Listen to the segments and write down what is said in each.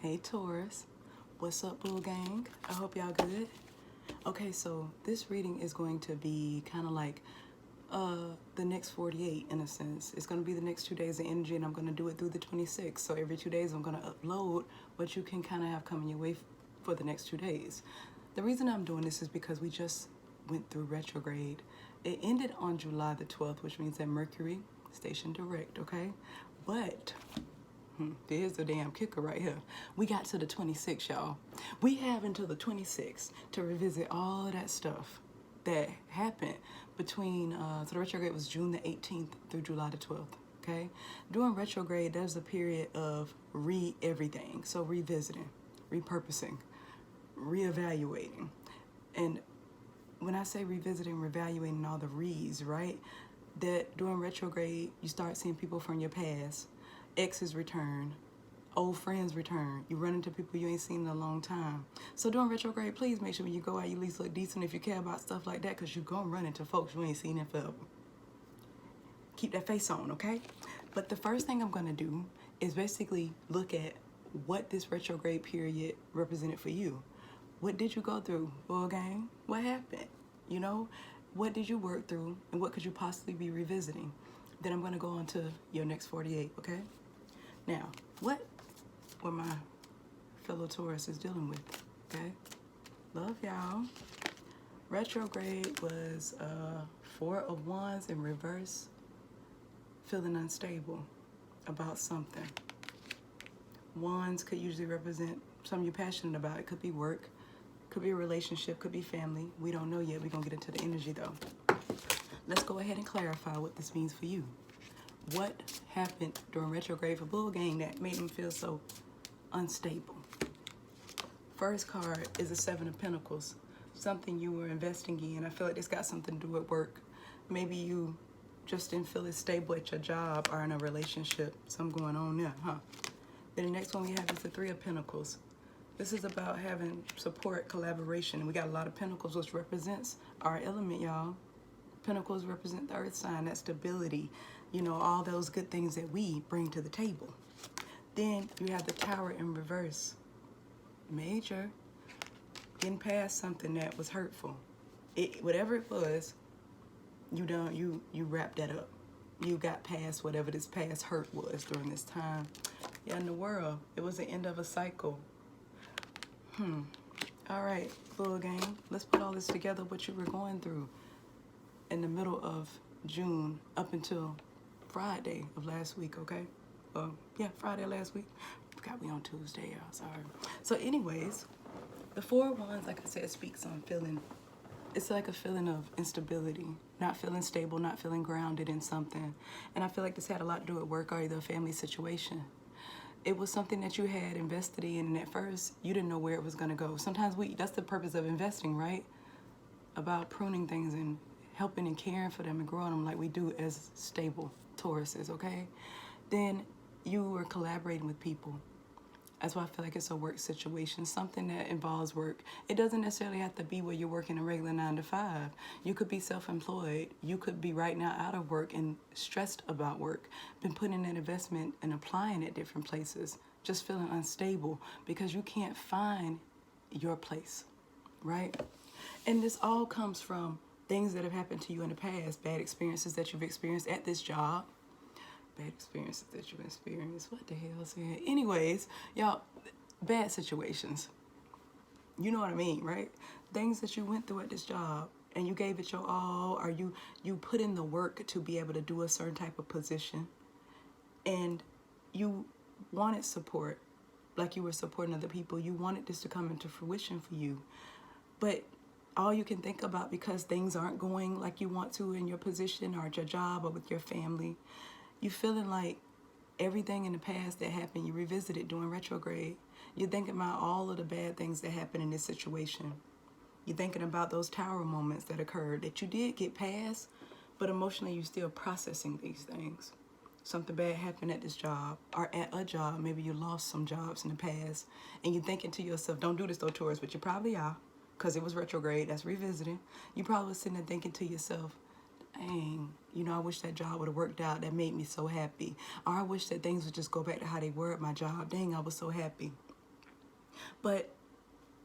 Hey Taurus, what's up, Bull Gang? I hope y'all good. Okay, so this reading is going to be kind of like the next 48 in a sense. It's going to be the next 2 days of energy, and I'm going to do it through the 26th. So every 2 days I'm going to upload what you can kind of have coming your way for the next 2 days. The reason I'm doing this is because we just went through retrograde. It ended on July the 12th, which means that Mercury stationed direct, okay? But there's the damn kicker right here. We got to the 26th, y'all. We have until the 26th to revisit all of that stuff that happened between, so the retrograde was June the 18th through July the 12th, okay? During retrograde, there's a period of everything. So revisiting, repurposing, reevaluating. And when I say revisiting, reevaluating all the re's, right? That during retrograde, you start seeing people from your past. Exes return, old friends return. You run into people you ain't seen in a long time. So during retrograde, please make sure when you go out, you at least look decent if you care about stuff like that, because you're going to run into folks you ain't seen in forever. Keep that face on, okay? But the first thing I'm going to do is basically look at what this retrograde period represented for you. What did you go through, Bull Gang? What happened? You know, what did you work through, and what could you possibly be revisiting? Then I'm going to go on to your next 48, okay? Now, what were my fellow Taurus is dealing with, okay? Love y'all. Retrograde was 4 of Wands in reverse, feeling unstable about something. Wands could usually represent something you're passionate about. It could be work, could be a relationship, could be family. We don't know yet. We're going to get into the energy, though. Let's go ahead and clarify what this means for you. What happened during retrograde for Bull Gang that made them feel so unstable? First card is the 7 of Pentacles. Something you were investing in. I feel like this got something to do with work. Maybe you just didn't feel as stable at your job or in a relationship. Something going on there, huh? Then the next one we have is the 3 of Pentacles. This is about having support, collaboration. And we got a lot of Pentacles, which represents our element, y'all. Pentacles represent the earth sign, that stability, you know, all those good things that we bring to the table. Then you have the Tower in reverse. Major, getting past something that was hurtful. Whatever it was, you wrapped that up. You got past whatever this past hurt was during this time. Yeah, in the world, it was the end of a cycle. All right, Bull Gang, let's put all this together, what you were going through in the middle of June up until Friday of last week, okay? Yeah, Friday last week. Forgot we on Tuesday, y'all, sorry. So anyways, the 4 of Wands, like I said, speaks on feeling, it's like a feeling of instability, not feeling stable, not feeling grounded in something. And I feel like this had a lot to do with work or either a family situation. It was something that you had invested in, and at first, you didn't know where it was gonna go. Sometimes that's the purpose of investing, right? About pruning things and helping and caring for them and growing them like we do as stable Tauruses, okay? Then you were collaborating with people. That's why I feel like it's a work situation, something that involves work. It doesn't necessarily have to be where you're working a regular 9 to 5. You could be self-employed. You could be right now out of work and stressed about work, been putting in that investment and applying at different places, just feeling unstable because you can't find your place, right? And this all comes from things that have happened to you in the past, bad experiences that you've experienced at this job, bad experiences that you've experienced. What the hell is it? Anyways, y'all, bad situations. You know what I mean, right? Things that you went through at this job and you gave it your all, or you put in the work to be able to do a certain type of position, and you wanted support, like you were supporting other people. You wanted this to come into fruition for you, but all you can think about, because things aren't going like you want to in your position or at your job or with your family, you feeling like everything in the past that happened, you revisited during retrograde. You're thinking about all of the bad things that happened in this situation. You're thinking about those tower moments that occurred that you did get past, but emotionally you're still processing these things. Something bad happened at this job or at a job. Maybe you lost some jobs in the past, and you're thinking to yourself, don't do this though, Taurus, but you probably are, because it was retrograde, that's revisiting. You probably was sitting there thinking to yourself, dang, you know, I wish that job would have worked out. That made me so happy. Or I wish that things would just go back to how they were at my job. Dang, I was so happy. But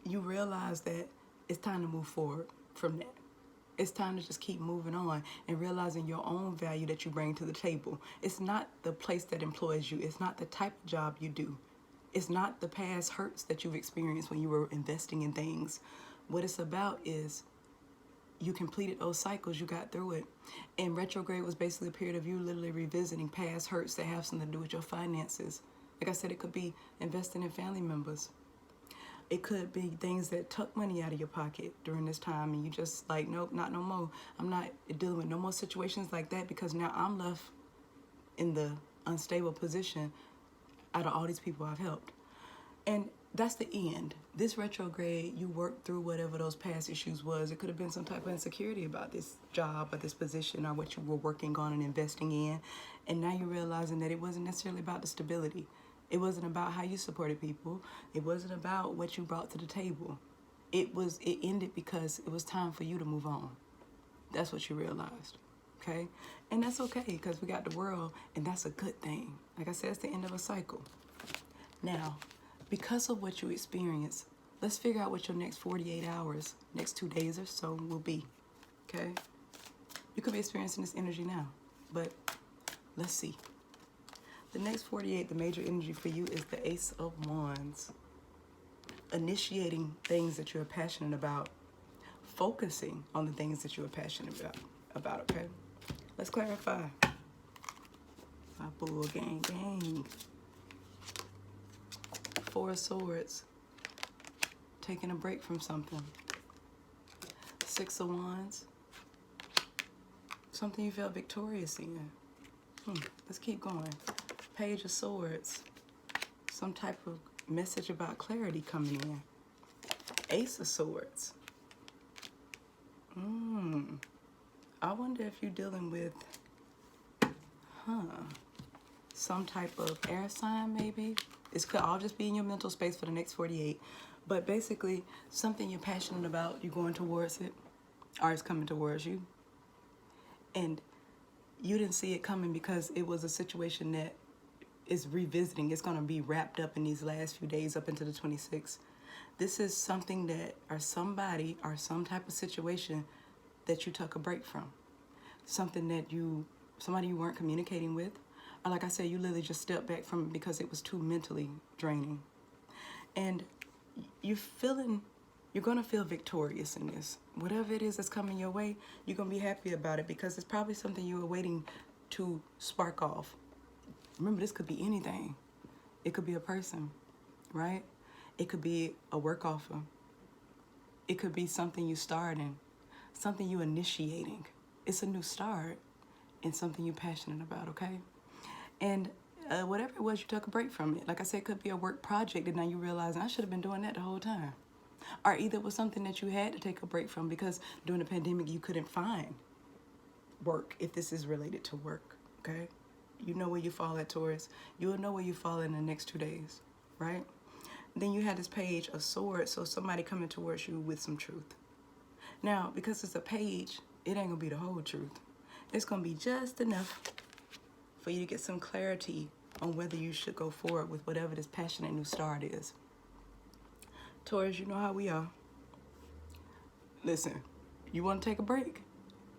you realize that it's time to move forward from that. It's time to just keep moving on and realizing your own value that you bring to the table. It's not the place that employs you. It's not the type of job you do. It's not the past hurts that you've experienced when you were investing in things. What it's about is you completed those cycles, you got through it. And retrograde was basically a period of you literally revisiting past hurts that have something to do with your finances. Like I said, it could be investing in family members. It could be things that tuck money out of your pocket during this time and you just like, nope, not no more. I'm not dealing with no more situations like that because now I'm left in the unstable position out of all these people I've helped. And that's the end. This retrograde, you work through whatever those past issues was. It could have been some type of insecurity about this job or this position or what you were working on and investing in. And now you're realizing that it wasn't necessarily about the stability. It wasn't about how you supported people. It wasn't about what you brought to the table. It ended because it was time for you to move on. That's what you realized, okay? And that's okay because we got the world and that's a good thing. Like I said, it's the end of a cycle. Now, because of what you experienced, let's figure out what your next 48 hours, next 2 days or so will be, okay? You could be experiencing this energy now, but let's see. The next 48, the major energy for you is the Ace of Wands. Initiating things that you're passionate about. Focusing on the things that you're passionate about, okay? Let's clarify. My bull gang, gang. 4 of Swords. Taking a break from something. 6 of Wands. Something you felt victorious in. Let's keep going. Page of Swords. Some type of message about clarity coming in. Ace of Swords. I wonder if you're dealing with, some type of air sign maybe. It could all just be in your mental space for the next 48. But basically, something you're passionate about, you're going towards it, or it's coming towards you. And you didn't see it coming because it was a situation that is revisiting. It's going to be wrapped up in these last few days up into the 26th. This is something that, or somebody, or some type of situation that you took a break from. Something that somebody you weren't communicating with. Or like I said, you literally just stepped back from it because it was too mentally draining. And you're going to feel victorious in this. Whatever it is that's coming your way, you're going to be happy about it because it's probably something you were waiting to spark off. Remember, this could be anything. It could be a person, right? It could be a work offer. It could be something you starting, something you initiating. It's a new start and something you're passionate about, okay? And whatever it was, you took a break from it. Like I said, it could be a work project and now you realize I should have been doing that the whole time. Or either it was something that you had to take a break from because during the pandemic you couldn't find work, if this is related to work, okay? You know where you fall at, Taurus. You will know where you fall in the next 2 days, right? Then you had this Page of Swords, so somebody coming towards you with some truth. Now, because it's a page, it ain't gonna be the whole truth. It's gonna be just enough for you to get some clarity on whether you should go forward with whatever this passionate new start is. Taurus, you know how we are. Listen, you want to take a break?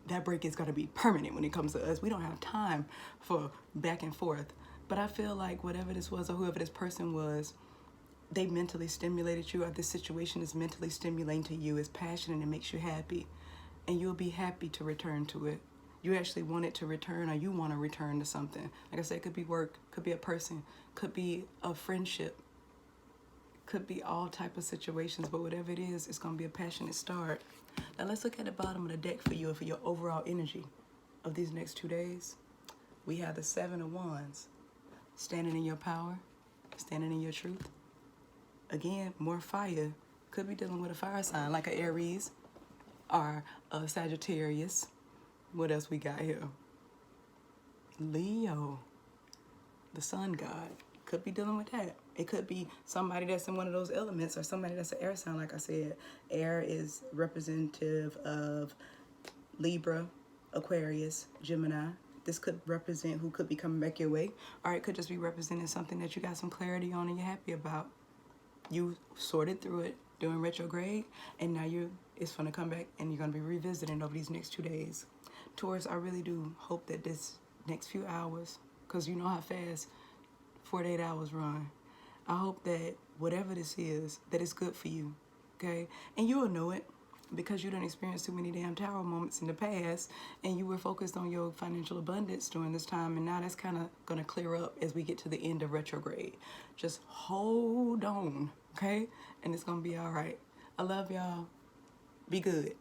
That break is going to be permanent when it comes to us. We don't have time for back and forth. But I feel like whatever this was or whoever this person was, they mentally stimulated you, or this situation is mentally stimulating to you, it's passionate and makes you happy. And you'll be happy to return to it. You actually want it to return, or you want to return to something. Like I said, it could be work, could be a person, could be a friendship, could be all type of situations, but whatever it is, it's going to be a passionate start. Now let's look at the bottom of the deck for you and for your overall energy of these next 2 days. We have the 7 of Wands, standing in your power, standing in your truth. Again, more fire. Could be dealing with a fire sign like an Aries or a Sagittarius. What else we got here? Leo, the sun god. Could be dealing with that. It could be somebody that's in one of those elements or somebody that's an air sign, like I said. Air is representative of Libra, Aquarius, Gemini. This could represent who could be coming back your way. Or it could just be representing something that you got some clarity on and you're happy about. You sorted through it during retrograde, and now it's going to come back, and you're going to be revisiting over these next 2 days. Taurus, I really do hope that this next few hours, because you know how fast 48 hours run, I hope that whatever this is, that it's good for you, okay? And you'll know it because you done experienced too many damn tower moments in the past, and you were focused on your financial abundance during this time, and now that's kind of going to clear up as we get to the end of retrograde. Just hold on, okay? And it's going to be all right. I love y'all. Be good.